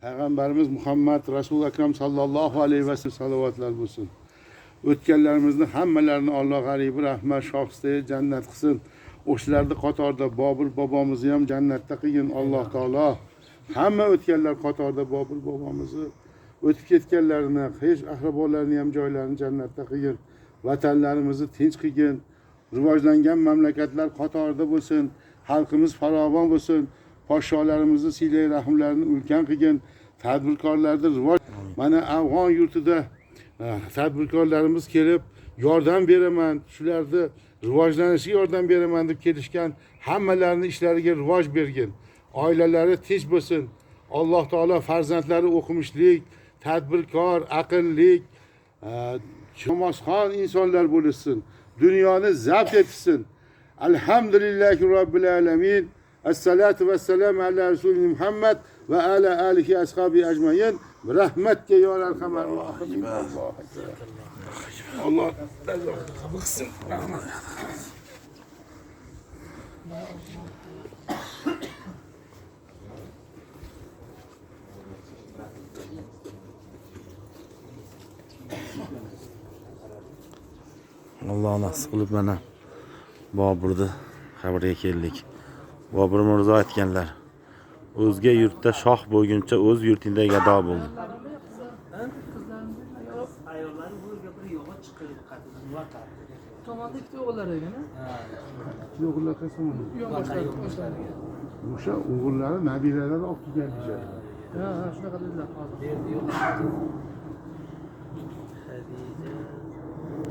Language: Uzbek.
Peygamberimiz Muhammed Resul-i Ekrem sallallahu aleyhi ve sellem salavatlar bulsun. O'tganlarimizni hammalarini Alloh g'aribi rahmat shohsiga jannat qilsin. O'shalarda qatorda Bobur bobomizni ham jannatda qilgin Alloh taolo. Hamma o'tganlar qatorda Bobur bobomizni o'tib ketganlarini, hech ahrabolarni ham joylarini jannatda qilgin. Vatanlarimizni tinch qilgin. Rivojlangan mamlakatlar qatorida bo'lsin. Xalqimiz farovon bo'lsin. Podsholarimizni silay rahmlarini ulkan qilgin. Tadbirkorlarda rivoj. Mana Afg'on yurtida tadbirkorlarimiz kelib yordam beraman, shularni rivojlanishiga yordam beraman deb kelishgan, hammalarini ishlariga rivoj bergin. Oilalari tinch bo'lsin. Alloh taolo farzandlari o'qimishlik, tadbirkor, aqllik, shamosxon insonlar bo'lsin. Dunyoni zabt etsin. Alhamdulillahi robbil alamin. Assalatu vassalamu ala Resulina Muhammad ve ala alihi ashabi ecmaîn. Rahmetke ya erhamer rahimin. Allah kabul etsin. Allah nasip qilib mana Boburni qabriga keldik. Bobur Mirzo aytganlar, o'zga yurtda shoh bo'lguncha o'z yurtingda gado bo'l. Tomonda ikkita o'g'illar ekan. O'g'illar qaysi? O'sha o'g'illari nabiralari olib kelgan. Ha, shunaqa dedilar hozir.